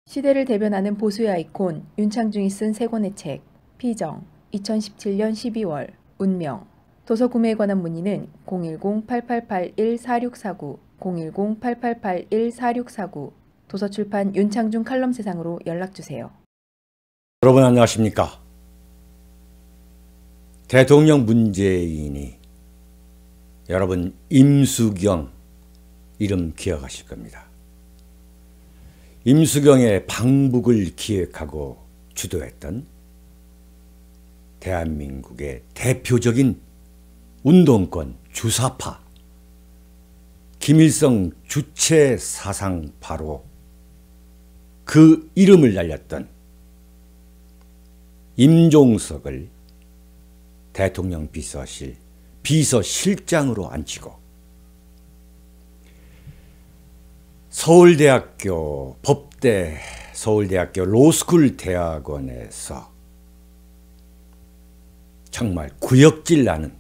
시대를 대변하는 보수의 아이콘 윤창중이 쓴 세 권의 책 피정 2017년 12월 운명 도서 구매에 관한 문의는 010-8881-4649 010-8881-4649 도서출판 윤창중 칼럼세상으로 연락주세요. 여러분 안녕하십니까? 대통령 문재인이 여러분 임수경 이름 기억하실 겁니다. 임수경의 방북을 기획하고 주도했던 대한민국의 대표적인 운동권 주사파 김일성 주체 사상 바로 그 이름을 날렸던 임종석을 대통령 비서실 비서실장으로 앉히고 서울대학교 법대, 서울대학교 로스쿨 대학원에서 정말 구역질 나는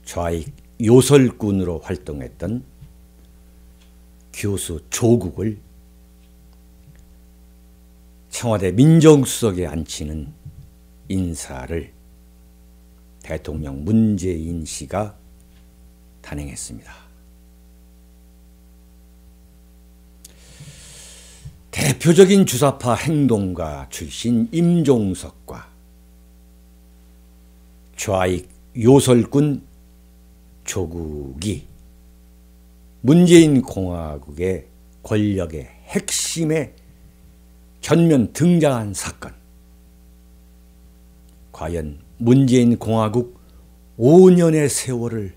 좌익 요설꾼으로 활동했던 교수 조국을 청와대 민정수석에 앉히는 인사를 대통령 문재인 씨가 단행했습니다. 대표적인 주사파 행동가 출신 임종석과 좌익 요설꾼 조국이 문재인 공화국의 권력의 핵심에 전면 등장한 사건. 과연 문재인 공화국 5년의 세월을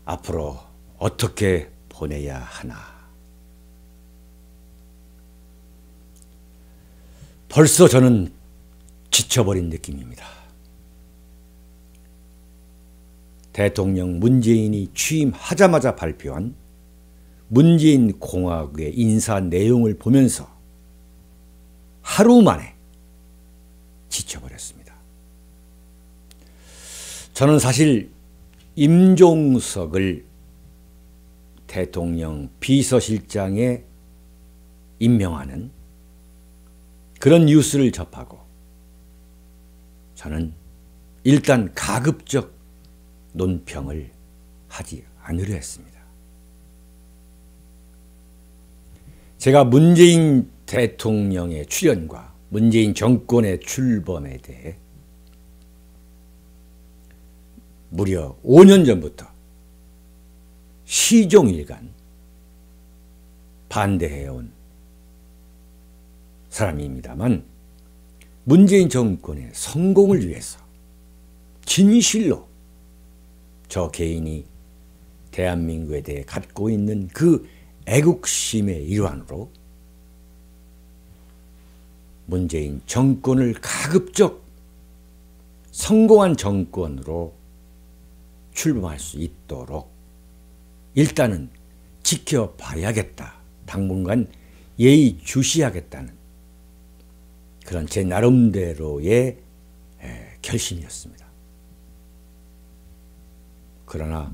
앞으로 어떻게 보내야 하나. 벌써 저는 지쳐버린 느낌입니다. 대통령 문재인이 취임하자마자 발표한 문재인 공화국의 인사 내용을 보면서 하루 만에 지쳐버렸습니다. 저는 사실 임종석을 대통령 비서실장에 임명하는 그런 뉴스를 접하고 저는 일단 가급적 논평을 하지 않으려 했습니다. 제가 문재인 대통령의 출연과 문재인 정권의 출범에 대해 무려 5년 전부터 시종일관 반대해온 사람입니다만 문재인 정권의 성공을 위해서 진실로 저 개인이 대한민국에 대해 갖고 있는 그 애국심의 일환으로 문재인 정권을 가급적 성공한 정권으로 출범할 수 있도록 일단은 지켜봐야겠다. 당분간 예의주시하겠다는 그런 제 나름대로의 결심이었습니다. 그러나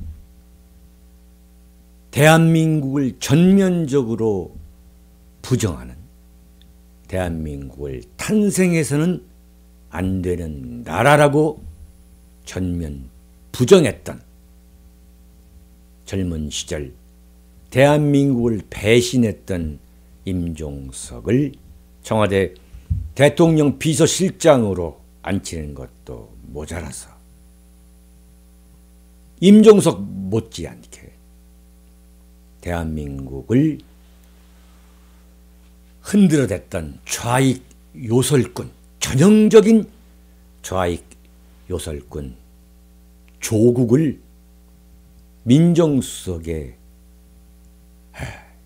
대한민국을 전면적으로 부정하는, 대한민국을 탄생해서는 안 되는 나라라고 전면 부정했던 젊은 시절 대한민국을 배신했던 임종석을 청와대 대통령 비서실장으로 앉히는 것도 모자라서 임종석 못지않게 대한민국을 흔들어댔던 좌익 요설꾼, 전형적인 좌익 요설꾼 조국을 민정수석에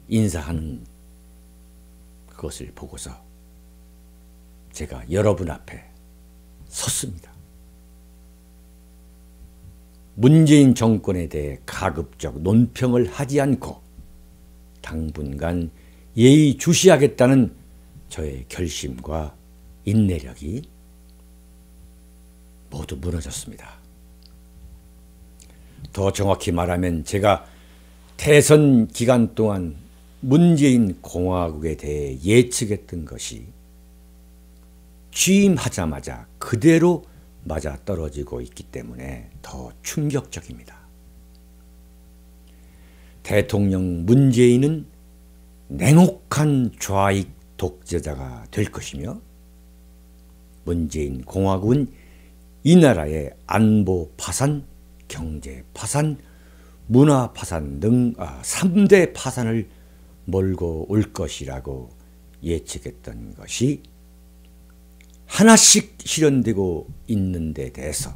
인사하는 그것을 보고서 제가 여러분 앞에 섰습니다. 문재인 정권에 대해 가급적 논평을 하지 않고 당분간 예의주시하겠다는 저의 결심과 인내력이 모두 무너졌습니다. 더 정확히 말하면 제가 대선 기간 동안 문재인 공화국에 대해 예측했던 것이 취임하자마자 그대로 맞아떨어지고 있기 때문에 더 충격적입니다. 대통령 문재인은 냉혹한 좌익 독재자가 될 것이며 문재인 공화국은 이 나라의 안보 파산, 경제 파산, 문화 파산 등 3대 파산을 몰고 올 것이라고 예측했던 것이 하나씩 실현되고 있는 데 대해서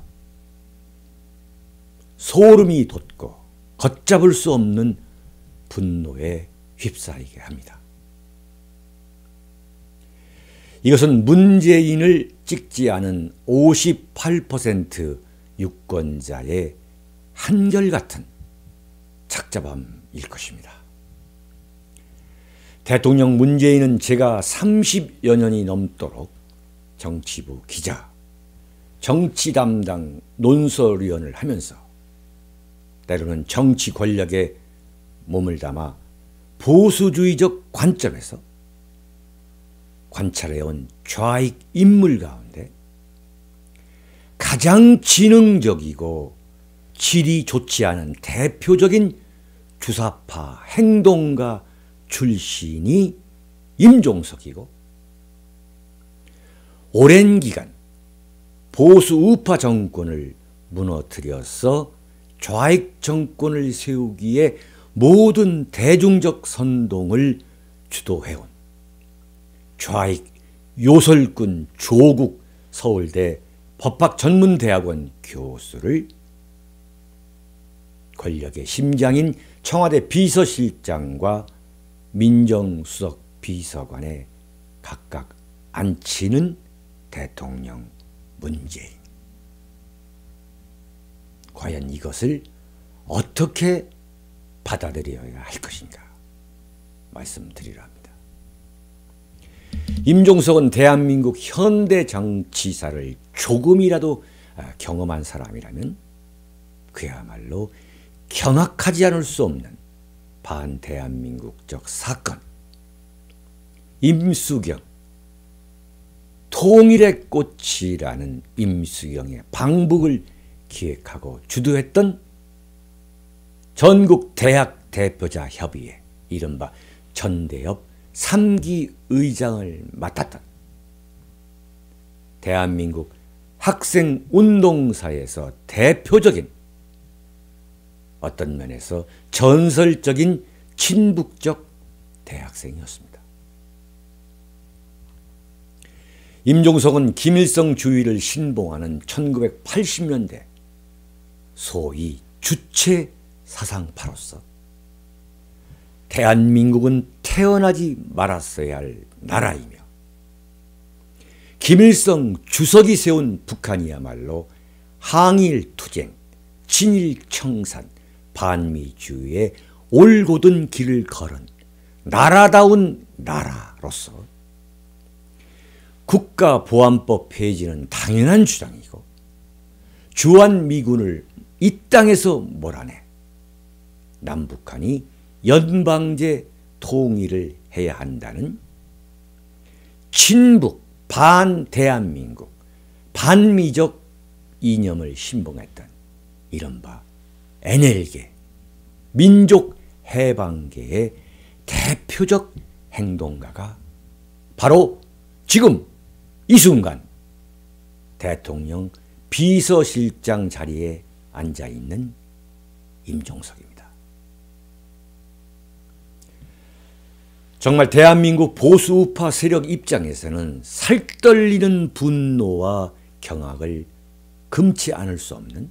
소름이 돋고 걷잡을 수 없는 분노에 휩싸이게 합니다. 이것은 문재인을 찍지 않은 58% 유권자의 한결같은 착잡함일 것입니다. 대통령 문재인은 제가 30여 년이 넘도록 정치부 기자, 정치 담당 논설위원을 하면서 때로는 정치 권력에 몸을 담아 보수주의적 관점에서 관찰해온 좌익 인물 가운데 가장 지능적이고 질이 좋지 않은 대표적인 주사파 행동가 출신이 임종석이고, 오랜 기간 보수 우파 정권을 무너뜨려서 좌익 정권을 세우기에 모든 대중적 선동을 주도해온 좌익 요설꾼 조국 서울대 법학전문대학원 교수를 권력의 심장인 청와대 비서실장과 민정수석 비서관에 각각 앉히는 대통령 문재인. 과연 이것을 어떻게 받아들여야 할 것인가 말씀드리려 합니다. 임종석은 대한민국 현대 정치사를 조금이라도 경험한 사람이라면 그야말로 경악하지 않을 수 없는 반대한민국적 사건, 임수경, 통일의 꽃이라는 임수경의 방북을 기획하고 주도했던 전국 대학 대표자 협의회, 이른바 전대협 3기 의장을 맡았던 대한민국 학생운동사에서 대표적인, 어떤 면에서 전설적인 친북적 대학생이었습니다. 임종석은 김일성주의를 신봉하는 1980년대 소위 주체 사상파로서 대한민국은 태어나지 말았어야 할 나라이며 김일성 주석이 세운 북한이야말로 항일투쟁, 친일청산, 반미주의의 올곧은 길을 걸은 나라다운 나라로서 국가보안법 폐지는 당연한 주장이고 주한미군을 이 땅에서 몰아내 남북한이 연방제 통일을 해야 한다는 친북, 반대한민국, 반미적 이념을 신봉했던 이른바 NL계, 민족해방계의 대표적 행동가가 바로 지금 이 순간 대통령 비서실장 자리에 앉아있는 임종석입니다. 정말 대한민국 보수우파 세력 입장에서는 살떨리는 분노와 경악을 금치 않을 수 없는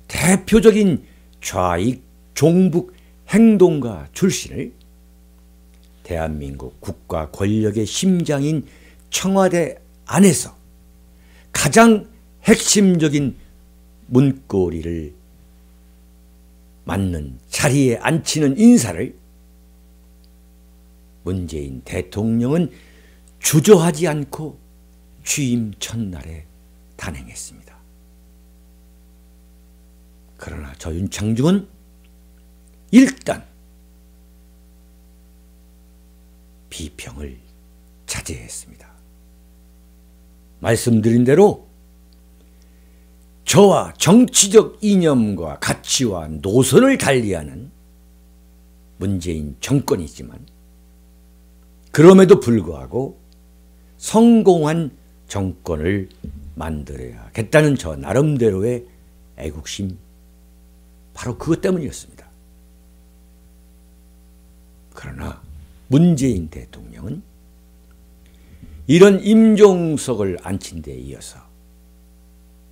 대표적인 좌익 종북 행동가 출신을 대한민국 국가 권력의 심장인 청와대 안에서 가장 핵심적인 문고리를 맞는 자리에 앉히는 인사를 문재인 대통령은 주저하지 않고 취임 첫날에 단행했습니다. 그러나 저 윤창중은 일단 비평을 자제했습니다. 말씀드린 대로 저와 정치적 이념과 가치와 노선을 달리하는 문재인 정권이지만 그럼에도 불구하고 성공한 정권을 만들어야겠다는 저 나름대로의 애국심, 바로 그것 때문이었습니다. 그러나 문재인 대통령은 이런 임종석을 앉힌 데 이어서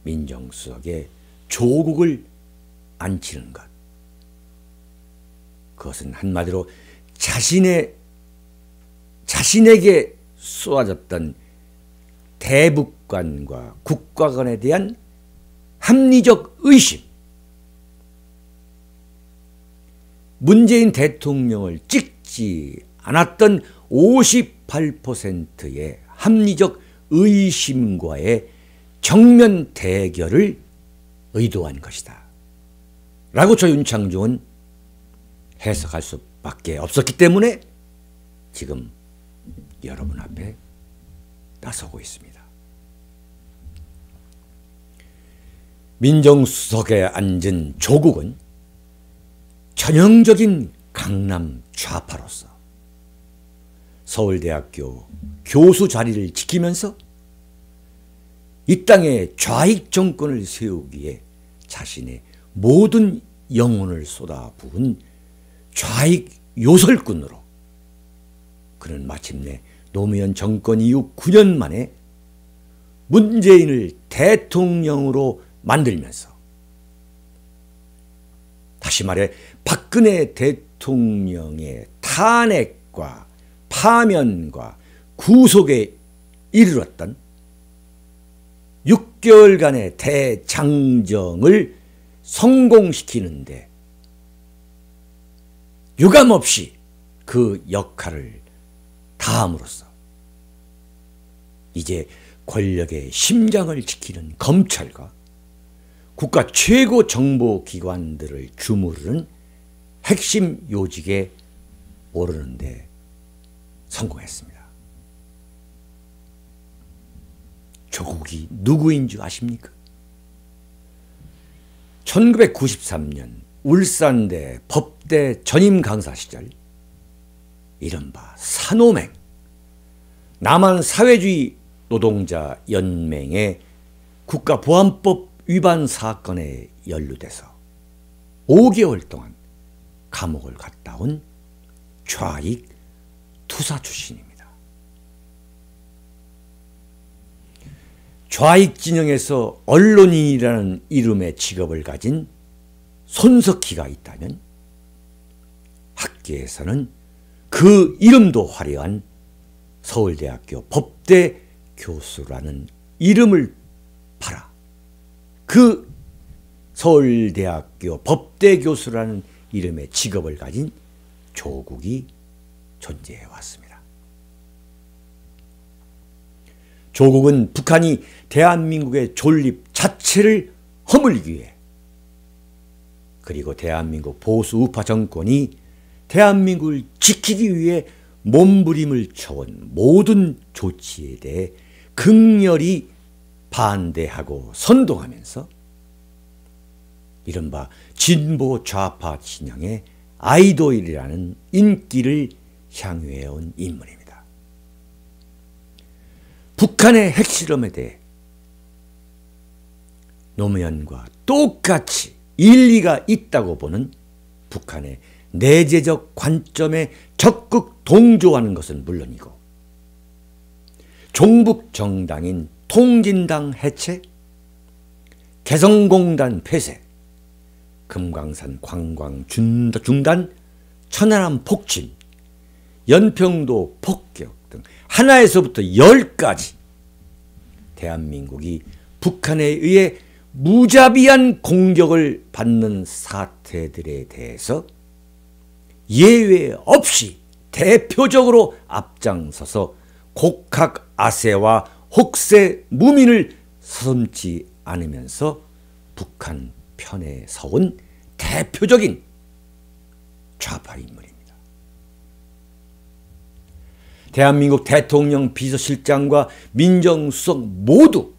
민정수석의 조국을 앉히는 것, 그것은 한마디로 자신에게 쏘아졌던 대북관과 국가관에 대한 합리적 의심, 문재인 대통령을 찍지 않았던 58%의 합리적 의심과의 정면 대결을 의도한 것이다 라고 저 윤창중은 해석할 수밖에 없었기 때문에 지금 여러분 앞에 나서고 있습니다. 민정수석에 앉은 조국은 전형적인 강남 좌파로서 서울대학교 교수 자리를 지키면서 이 땅에 좌익 정권을 세우기에 자신의 모든 영혼을 쏟아부은 좌익 요설꾼으로 그는 마침내 노무현 정권 이후 9년 만에 문재인을 대통령으로 만들면서, 다시 말해 박근혜 대통령의 탄핵과 파면과 구속에 이르렀던 6개월간의 대장정을 성공시키는데 유감없이 그 역할을 다함으로써 이제 권력의 심장을 지키는 검찰과 국가 최고 정보기관들을 주무르는 핵심 요직에 오르는 데 성공했습니다. 조국이 누구인 줄 아십니까? 1993년 울산대 법대 전임 강사 시절 이른바 산호맹, 남한 사회주의 노동자 연맹의 국가보안법 위반 사건에 연루돼서 5개월 동안 감옥을 갔다 온 좌익 투사 출신입니다. 좌익 진영에서 언론인이라는 이름의 직업을 가진 손석희가 있다면 학계에서는 그 이름도 화려한 서울대학교 법대 교수라는 이름을 팔아 그 서울대학교 법대 교수라는 이름의 직업을 가진 조국이 존재해 왔습니다. 조국은 북한이 대한민국의 존립 자체를 허물기 위해, 그리고 대한민국 보수 우파 정권이 대한민국을 지키기 위해 몸부림을 쳐온 모든 조치에 대해 극렬히 반대하고 선동하면서 이른바 진보 좌파 진영의 아이돌이라는 인기를 향유해온 인물입니다. 북한의 핵실험에 대해 노무현과 똑같이 일리가 있다고 보는 북한의 내재적 관점에 적극 동조하는 것은 물론이고, 종북 정당인 통진당 해체, 개성공단 폐쇄, 금강산 관광 중단, 천안함 폭침, 연평도 폭격 등 하나에서부터 10까지 대한민국이 북한에 의해 무자비한 공격을 받는 사태들에 대해서 예외 없이 대표적으로 앞장서서 곡학아세와 혹세 무민을 서슴지 않으면서 북한 편에 서온 대표적인 좌파 인물입니다. 대한민국 대통령 비서실장과 민정수석 모두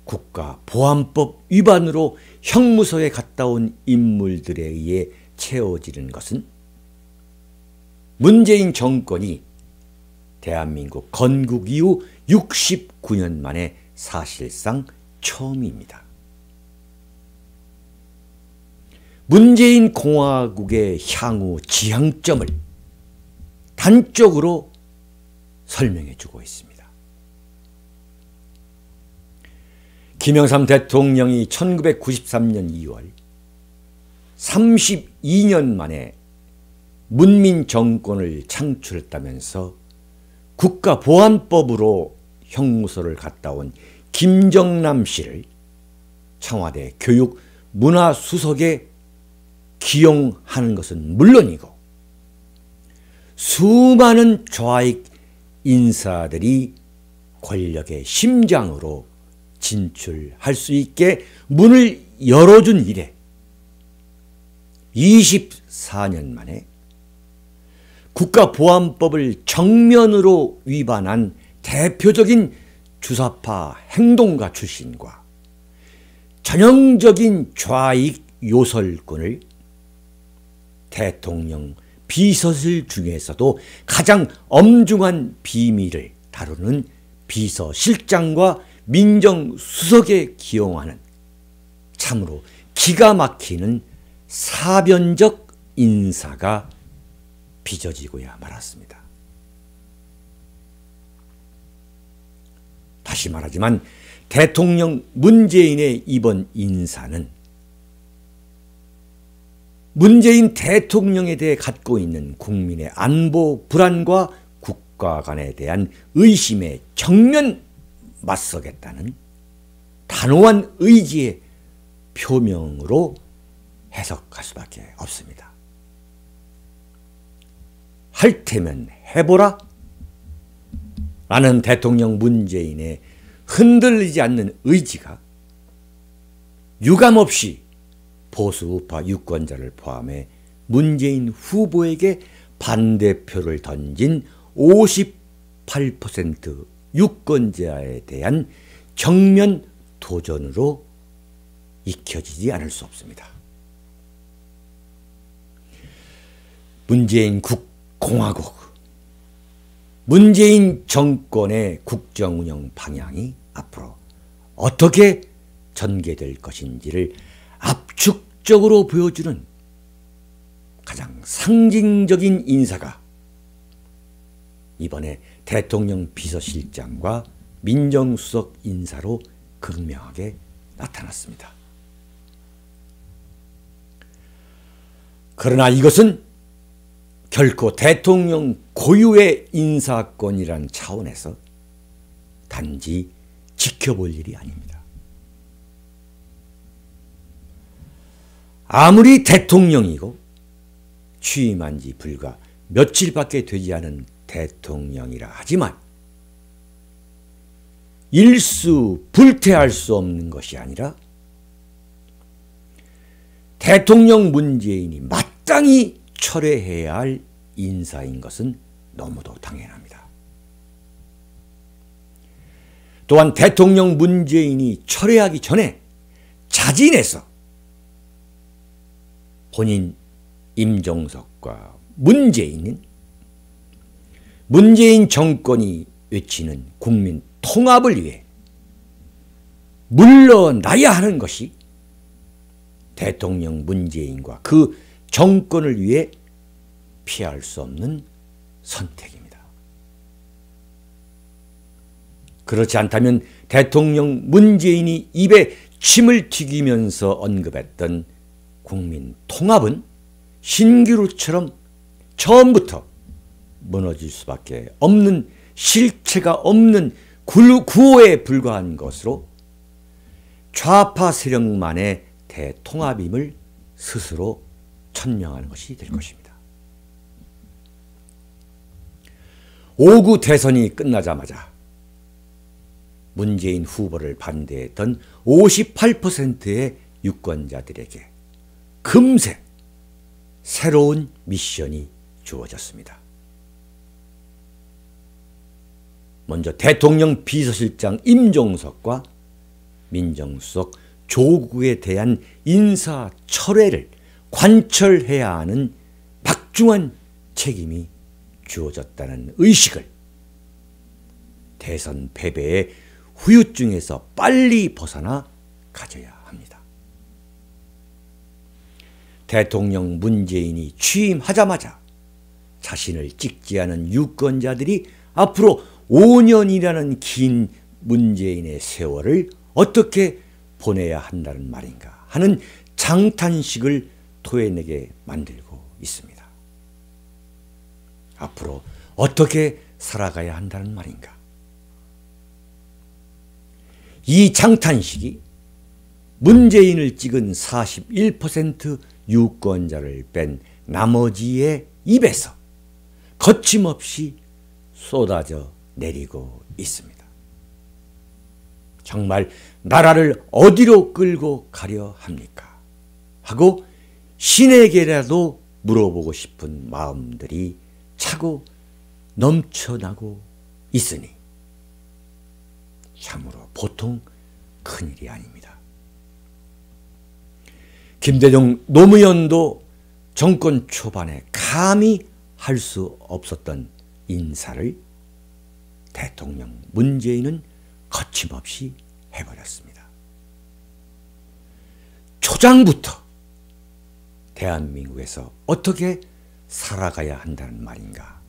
국가보안법 위반으로 형무소에 갔다 온 인물들에 의해 채워지는 것은 문재인 정권이 대한민국 건국 이후 69년 만에 사실상 처음입니다. 문재인 공화국의 향후 지향점을 단적으로 설명해 주고 있습니다. 김영삼 대통령이 1993년 2월 32년 만에 문민 정권을 창출했다면서 국가보안법으로 형무소를 갔다 온 김정남 씨를 청와대 교육문화수석에 기용하는 것은 물론이고 수많은 좌익 인사들이 권력의 심장으로 진출할 수 있게 문을 열어준 이래 24년 만에 국가보안법을 정면으로 위반한 대표적인 주사파 행동가 출신과 전형적인 좌익 요설꾼을 대통령 비서실 중에서도 가장 엄중한 비밀을 다루는 비서실장과 민정수석에 기용하는 참으로 기가 막히는 사변적 인사가 빚어지고야 말았습니다. 다시 말하지만 대통령 문재인의 이번 인사는 문재인 대통령에 대해 갖고 있는 국민의 안보 불안과 국가 간에 대한 의심에 정면 맞서겠다는 단호한 의지의 표명으로 해석할 수밖에 없습니다. 할 테면 해보라 라는 대통령 문재인의 흔들리지 않는 의지가 유감없이 보수 우파 유권자를 포함해 문재인 후보에게 반대표를 던진 58% 유권자에 대한 정면 도전으로 익혀지지 않을 수 없습니다. 문재인 공화국, 문재인 정권의 국정운영 방향이 앞으로 어떻게 전개될 것인지를 압축적으로 보여주는 가장 상징적인 인사가 이번에 대통령 비서실장과 민정수석 인사로 극명하게 나타났습니다. 그러나 이것은 결코 대통령 고유의 인사권이란 차원에서 단지 지켜볼 일이 아닙니다. 아무리 대통령이고 취임한 지 불과 며칠밖에 되지 않은 대통령이라 하지만 일수불태할 수 없는 것이 아니라 대통령 문재인이 마땅히 철회해야 할 인사인 것은 너무도 당연합니다. 또한 대통령 문재인이 철회하기 전에 자진해서 본인 임종석과 문재인 정권이 외치는 국민 통합을 위해 물러나야 하는 것이 대통령 문재인과 그 정권을 위해 피할 수 없는 선택입니다. 그렇지 않다면 대통령 문재인이 입에 침을 튀기면서 언급했던 국민 통합은 신기루처럼 처음부터 무너질 수밖에 없는 실체가 없는 구호에 불과한 것으로 좌파 세력만의 대통합임을 스스로 천명하는 것이 될 것입니다. 5구 대선이 끝나자마자 문재인 후보를 반대했던 58%의 유권자들에게 금세 새로운 미션이 주어졌습니다. 먼저 대통령 비서실장 임종석과 민정수석 조국에 대한 인사 철회를 관철해야 하는 막중한 책임이 주어졌다는 의식을 대선 패배의 후유증에서 빨리 벗어나 가져야 합니다. 대통령 문재인이 취임하자마자 자신을 찍지 않은 유권자들이 앞으로 5년이라는 긴 문재인의 세월을 어떻게 보내야 한다는 말인가 하는 장탄식을 토해내게 만들고 있습니다. 앞으로 어떻게 살아가야 한다는 말인가. 이 장탄식이 문재인을 찍은 41% 유권자를 뺀 나머지의 입에서 거침없이 쏟아져 내리고 있습니다. 정말 나라를 어디로 끌고 가려 합니까? 하고 신에게라도 물어보고 싶은 마음들이 차고 넘쳐나고 있으니 참으로 보통 큰일이 아닙니다. 김대중 노무현도 정권 초반에 감히 할 수 없었던 인사를 대통령 문재인은 거침없이 해버렸습니다. 초장부터 대한민국에서 어떻게 살아가야 한다는 말인가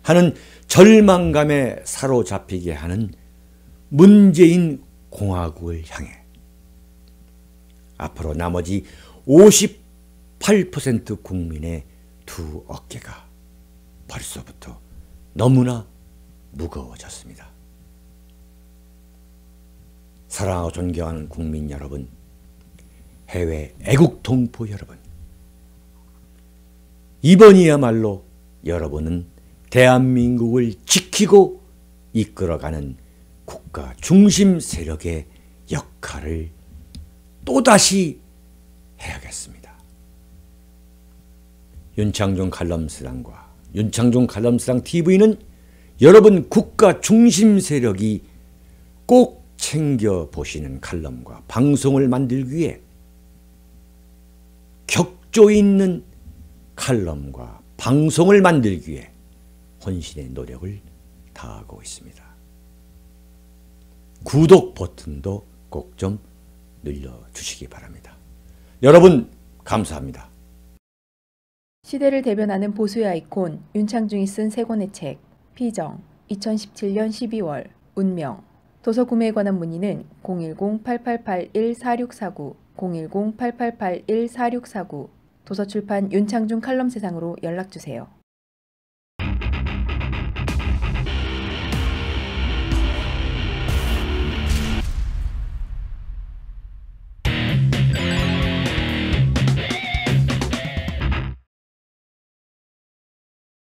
하는 절망감에 사로잡히게 하는 문재인 공화국을 향해 앞으로 나머지 58% 국민의 두 어깨가 벌써부터 너무나 무거워졌습니다. 사랑하고 존경하는 국민 여러분, 해외 애국 동포 여러분, 이번이야말로 여러분은 대한민국을 지키고 이끌어가는 국가 중심 세력의 역할을 또다시 해야겠습니다. 윤창중 칼럼스랑과 윤창중 칼럼스랑 TV는 여러분 국가 중심 세력이 꼭 챙겨보시는 칼럼과 방송을 만들기 위해 격조 있는 칼럼과 방송을 만들기 위해 혼신의 노력을 다하고 있습니다. 구독 버튼도 꼭 좀 눌러주시기 바랍니다. 여러분 감사합니다. 시대를 대변하는 보수의 아이콘 윤창중이 쓴 세 권의 책 피정 2017년 12월 운명 도서 구매에 관한 문의는 010-8881-4649 010-8881-4649 도서출판 윤창중 칼럼세상으로 연락주세요.